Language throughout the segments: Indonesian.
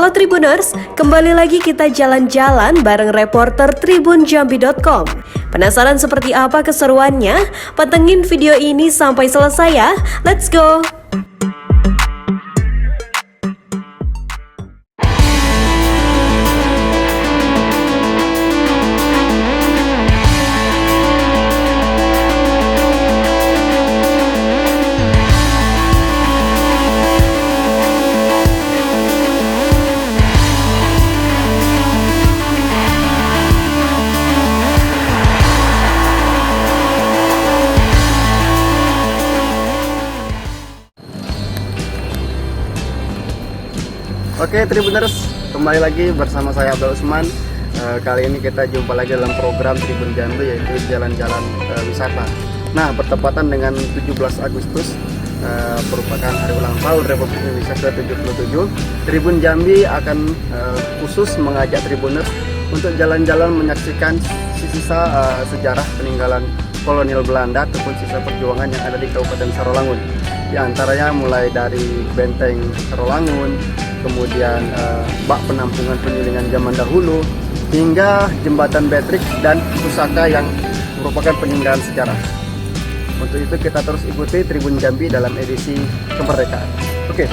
Halo Tribuners, kembali lagi kita jalan-jalan bareng reporter tribunjambi.com. Penasaran seperti apa keseruannya? Pantengin video ini sampai selesai ya. Let's go! Oke Tribuners, kembali lagi bersama saya Abdul Usman. Kali ini kita jumpa lagi dalam program Tribun Jambi, yaitu jalan-jalan wisata. Nah, bertepatan dengan 17 Agustus merupakan hari ulang tahun Republik Indonesia ke-77. Tribun Jambi akan khusus mengajak Tribuners untuk jalan-jalan menyaksikan sisa sejarah peninggalan kolonial Belanda ataupun sisa perjuangan yang ada di Kabupaten Sarolangun. Di antaranya mulai dari Benteng Sarolangun, kemudian bak penampungan penyulingan zaman dahulu, hingga jembatan Beatrix dan pusaka yang merupakan peninggalan sejarah. Untuk itu kita terus ikuti Tribun Jambi dalam edisi kemerdekaan. Oke.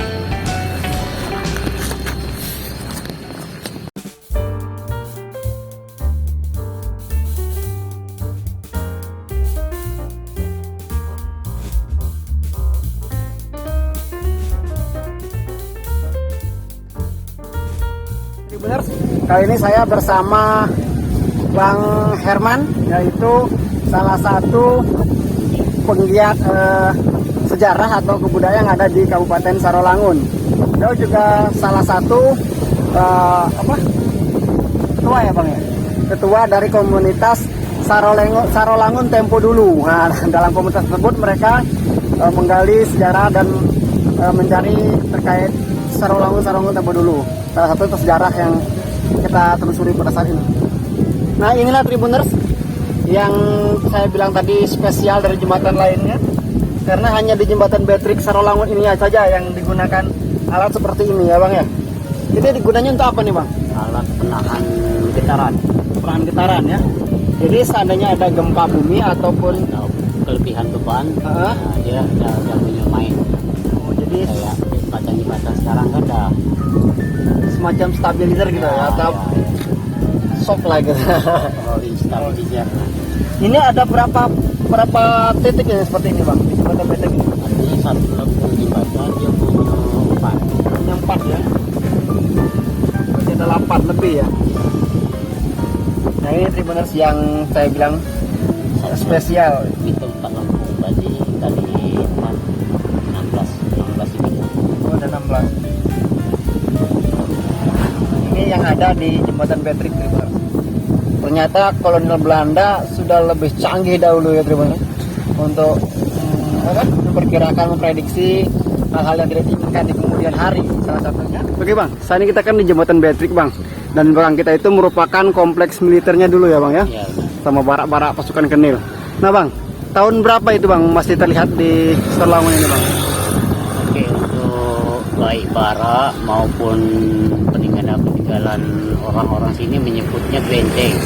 Tribuners, kali ini saya bersama Bang Herman, yaitu salah satu penggiat sejarah atau kebudayaan yang ada di Kabupaten Sarolangun. Dia juga salah satu ketua ya Bang ya? Ketua dari komunitas Sarolangun Tempo Dulu. Nah, dalam komunitas tersebut mereka menggali sejarah dan mencari terkait Sarolangun Tempo Dulu. Salah satu itu sejarah yang kita telusuri pada saat ini. Nah, inilah Tribuners yang saya bilang tadi spesial dari jembatan lainnya, karena hanya di jembatan Beatrix Sarolangun ini saja yang digunakan alat seperti ini ya Bang ya. Ini digunanya untuk apa nih Bang? Alat penahan getaran. Penahan getaran ya. Jadi seandainya ada gempa bumi ataupun Kelebihan beban, dia punya main. Jadi Kayak jembatan sekarang kan ada semacam stabilizer gitu ya, atau shock lah gitu. stabilizer. Ini ada berapa titik ya seperti ini Bang? Di jembatan Beatrix ini? Artinya satu lempung jembatan dia punya 4. Punya 4 ya. Berarti ada 8 lebih ya. Nah, ini Tribuners yang saya bilang spesial. Itu 4 lempung berarti kali 4 16 ini. Oh, ada 16. Ini yang ada di jembatan Beatrix Tribuners. Ternyata kolonial Belanda sudah lebih canggih dahulu ya Tribuners, untuk memprediksi hal-hal yang tidak diinginkan di kemudian hari, salah satunya. Oke Bang, saat ini kita kan di jembatan Beatrix Bang, dan belakang kita itu merupakan kompleks militernya dulu ya Bang ya, Ya, sama barak-barak pasukan Kenil. Nah Bang, tahun berapa itu Bang masih terlihat di Sarolangun ini Bang? oke, untuk baik barak maupun peninggalan orang-orang sini menyebutnya benteng.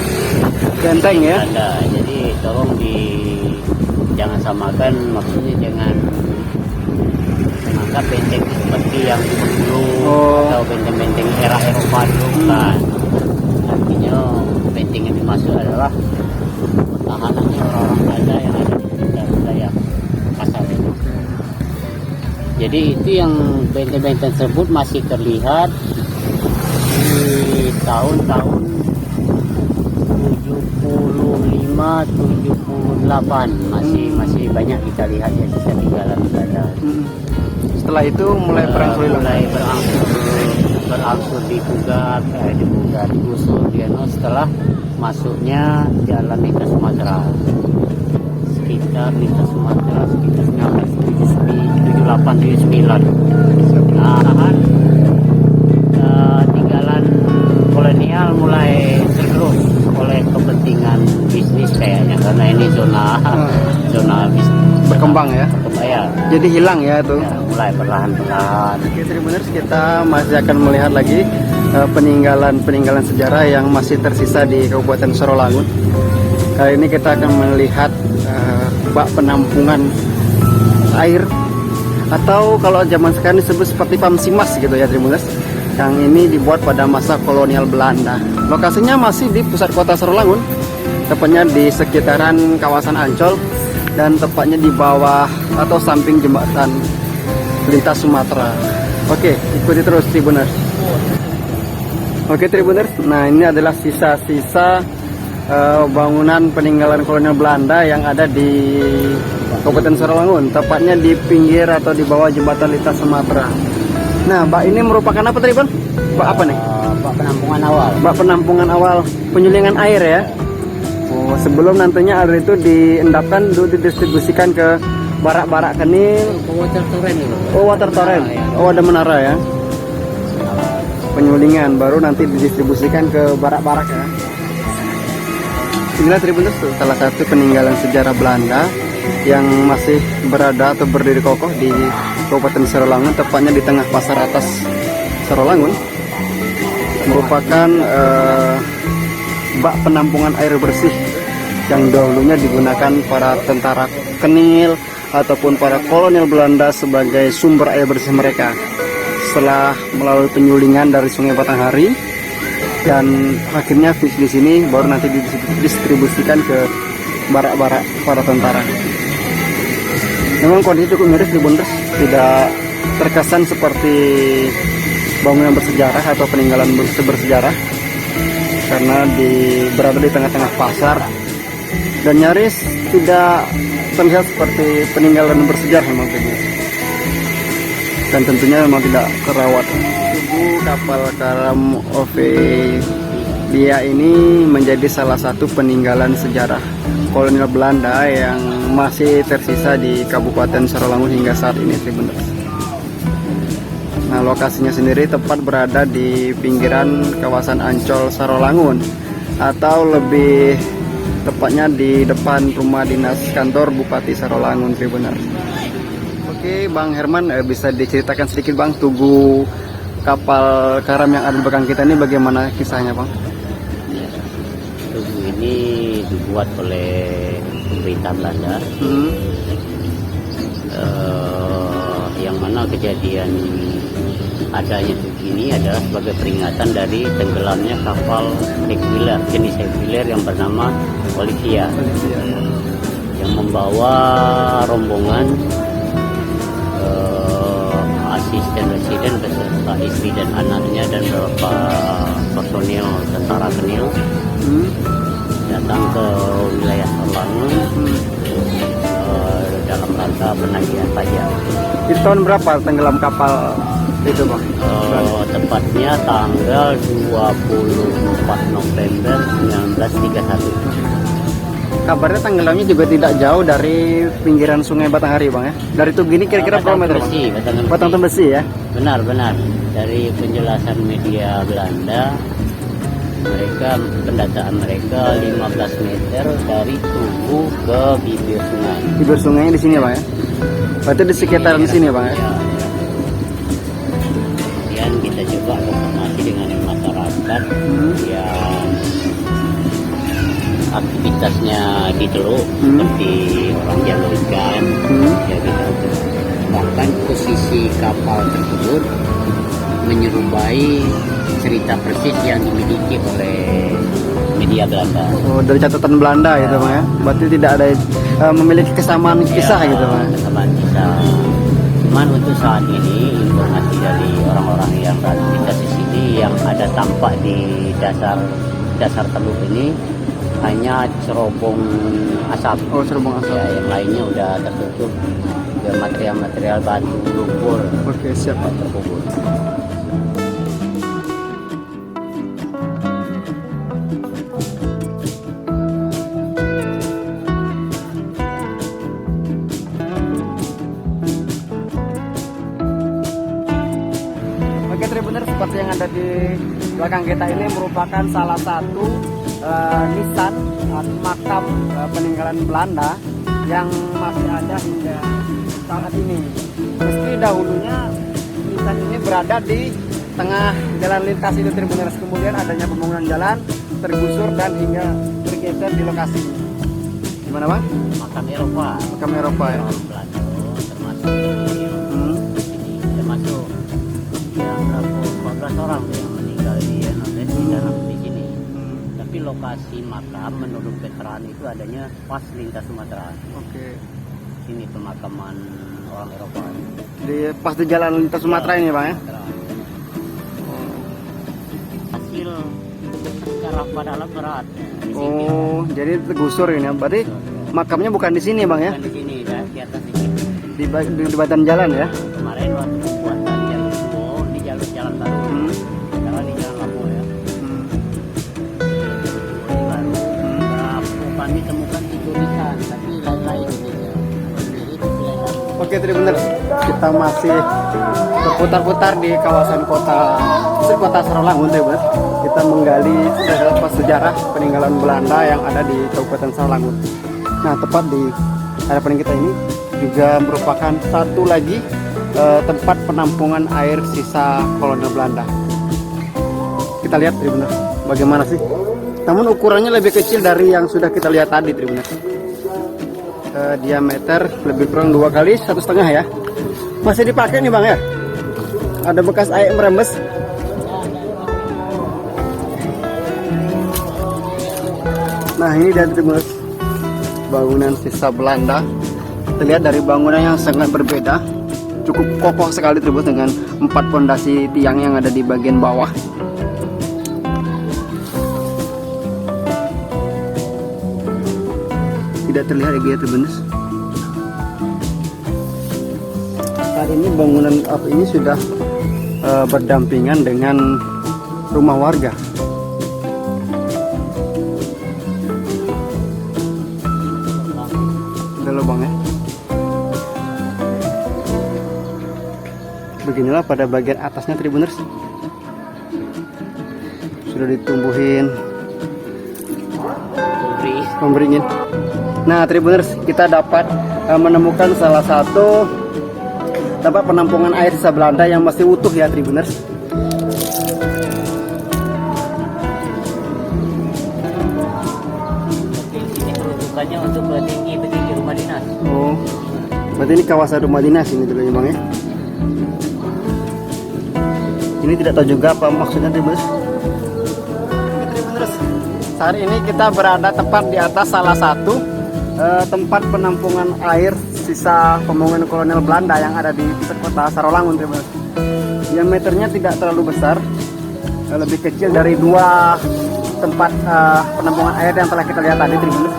Benteng ya? Ada, jadi tolong jangan samakan, maksudnya jangan menganggap benteng seperti yang dulu atau benteng-benteng era Eropa dulu, bukan. Artinya benteng yang dimaksud adalah pertahanannya orang-orang Belanda yang ada di sekitar wilayah Kasar itu. Jadi itu yang benteng-benteng tersebut masih terlihat di tahun-tahun 75-78 masih banyak kita lihat ya sisa tinggalan Belanda. Setelah itu mulai berangsur digusur setelah masuknya jalan lintas Sumatera sekitar 1978-79. Nah, tinggalan kolonial mulai tergerus oleh kepentingan bisnis kayaknya, karena ini zona bisnis berkembang ya. Jadi hilang ya tuh. Ya, mulai perlahan-lahan. Oke Tribuners, kita masih akan melihat lagi peninggalan sejarah yang masih tersisa di Kabupaten Sarawangun. Kali ini kita akan melihat bak penampungan air, atau kalau zaman sekarang disebut seperti Pamsimas gitu ya Tribuners, yang ini dibuat pada masa kolonial Belanda. Lokasinya masih di pusat kota Sarawangun, tepatnya di sekitaran kawasan Ancol, dan tepatnya di bawah atau samping jembatan lintas Sumatera. Oke, ikuti terus Tribuners. Oke Tribuners, nah ini adalah sisa-sisa bangunan peninggalan kolonial Belanda yang ada di Kabupaten Sarawangun, tepatnya di pinggir atau di bawah jembatan lintas Sumatera. Nah, bak ini merupakan apa tadi, Bang? Bak apa nih? Bak penampungan awal. Bak penampungan awal penyulingan air ya. Oh, sebelum nantinya air itu diendapkan, didistribusikan ke barak-barak kenil. Water torrent itu. Oh, water torrent. Oh, ada menara ya. Penyulingan baru nanti didistribusikan ke barak-barak ya. Inilah Tribuners, salah satu peninggalan sejarah Belanda yang masih berada atau berdiri kokoh di Kabupaten Sarawangun, tepatnya di tengah pasar atas Sarawangun. Merupakan bak penampungan air bersih yang dahulunya digunakan para tentara kenil ataupun para kolonial Belanda sebagai sumber air bersih mereka. Setelah melalui penyulingan dari Sungai Batanghari, dan akhirnya di sini baru nanti didistribusikan ke barak-barak para tentara. Memang kondisi cukup miris Tribuners, tidak terkesan seperti bangunan bersejarah atau peninggalan bersejarah, karena berada di tengah-tengah pasar dan nyaris tidak terlihat seperti peninggalan bersejarah memang Tribuners. Dan tentunya memang tidak kerawat. Kapal karam OV Dia ini menjadi salah satu peninggalan sejarah kolonial Belanda yang masih tersisa di Kabupaten Sarawangun hingga saat ini Tribuners. Nah, lokasinya sendiri tepat berada di pinggiran kawasan Ancol Sarawangun, atau lebih tepatnya di depan rumah dinas kantor Bupati Sarawangun Tribuners. Oke, Bang Herman, bisa diceritakan sedikit Bang, tugu kapal karam yang ada di belakang kita ini bagaimana kisahnya Bang? Ya, tugu ini dibuat oleh pemerintah Belanda, yang mana kejadian adanya tugu ini adalah sebagai peringatan dari tenggelamnya kapal Equiler, jenis Equiler yang bernama Olivia, yang membawa rombongan asisten residen beserta istri dan anaknya dan beberapa personil tentara kenil datang ke wilayah Sarawangun dalam rangka penagihan pajak. Di tahun berapa tenggelam kapal itu Bang? Tepatnya tanggal 24 November 1931. Kabarnya tenggelamnya juga tidak jauh dari pinggiran Sungai Batanghari Bang ya. Dari tugu ini kira-kira berapa meter Bang? Batang Besi ya? Benar. Dari penjelasan media Belanda, pendataan mereka 15 meter dari tugu ke bibir sungai. Bibir sungainya di sini Bang ya? Berarti di sekitaran sini Bang ya? Kemudian kita coba konfirmasi dengan masyarakat yang aktivitasnya di teluk seperti orang jalur ikan, ya gitu. Bahkan posisi kapal tersebut menyerupai cerita persis yang dimiliki oleh media Belanda. Oh, dari catatan Belanda gitu Bang ya. Berarti tidak ada memiliki kesamaan kisah gitu Bang. Kesamaan kisah. Cuman untuk saat ini informasi dari orang-orang yang beraktivitas di sini yang ada tampak di dasar teluk ini hanya cerobong asap. Oh, cerobong asap. Ya, yang lainnya udah tertutup dengan material-material batu lumpur. Oke, siap Pak, terkubur. Oke Tribuners, seperti yang ada di belakang kita ini merupakan salah satu nisan makam peninggalan Belanda yang masih ada hingga saat ini. Meski dahulunya nisan ini berada di tengah jalan lintas itu Tribuners. Kemudian adanya pembangunan jalan tergusur dan hingga bergeser di lokasi. Gimana bang? Makam Eropa. Makam Eropa ya. Orang Belanda termasuk ini, termasuk yang berapa 14 orang yang meninggal di dalam di sini. Tapi lokasi makam menurut veteran itu adanya pas lintas Sumatera. Oke. Ini pemakaman orang Eropa. Pas di jalan lintas Sumatera ini bang ya. Hasil secara pada alat berat. Di sini. Oh, jadi tergusur ini. Berarti makamnya bukan di sini bang ya? Bukan di sini, di atas ini. Di badan jalan ya? Kemarin waktu pembuatan jalur Subo di jalur jalan baru. Sekarang di jalan lama ya. Ini baru. Kami temukan di tulisan, tapi lain-lain gitu. Oke Tribuners, kita masih berputar-putar di kawasan kota Sarolangun Tribuners. Kita menggali sejarah peninggalan Belanda yang ada di Kabupaten Sarolangun. Nah, tepat di hadapan kita ini juga merupakan satu lagi tempat penampungan air sisa kolonial Belanda. Kita lihat Tribuners, bagaimana sih? Namun ukurannya lebih kecil dari yang sudah kita lihat tadi Tribuners. Diameter lebih kurang 2 kali 1,5 ya. Masih dipakai nih bang ya. Ada bekas air merembes. Nah ini dari Tribuners, bangunan sisa Belanda. Terlihat dari bangunan yang sangat berbeda, cukup kokoh sekali Tribuners dengan 4 pondasi tiang yang ada di bagian bawah. Tidak terlihat ya Tribuners. Saat ini bangunan ini sudah berdampingan dengan rumah warga. Ada lubang ya. Beginilah pada bagian atasnya Tribuners. Sudah ditumbuhin pemberingin. Nah Tribuners, kita dapat menemukan salah satu tempat penampungan air sisa Belanda yang masih utuh ya Tribuners. Ini peruntukannya untuk petinggi rumah dinas. Oh, berarti ini kawasan rumah dinas ini dulu ya bang ya. Ini tidak tahu juga apa maksudnya Tribuners. Tribuners, saat ini kita berada tepat di atas salah satu tempat penampungan air sisa pembangunan kolonial Belanda yang ada di kota Sarolangun Tribuners. Diameternya tidak terlalu besar, lebih kecil dari 2 tempat penampungan air yang telah kita lihat tadi Tribuners.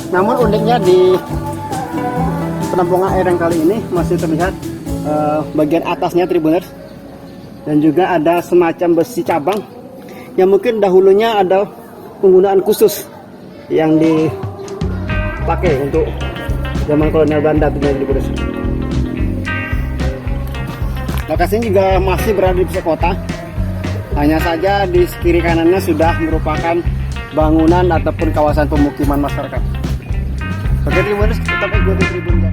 Namun uniknya di penampungan air yang kali ini masih terlihat bagian atasnya Tribuners, dan juga ada semacam besi cabang yang mungkin dahulunya ada penggunaan khusus yang dipakai untuk zaman kolonial Belanda Tribuners. Lokasinya juga masih berada di pusat kota, hanya saja di kiri kanannya sudah merupakan bangunan ataupun kawasan pemukiman masyarakat. Oke Tribuners, tetap ikuti Tribun.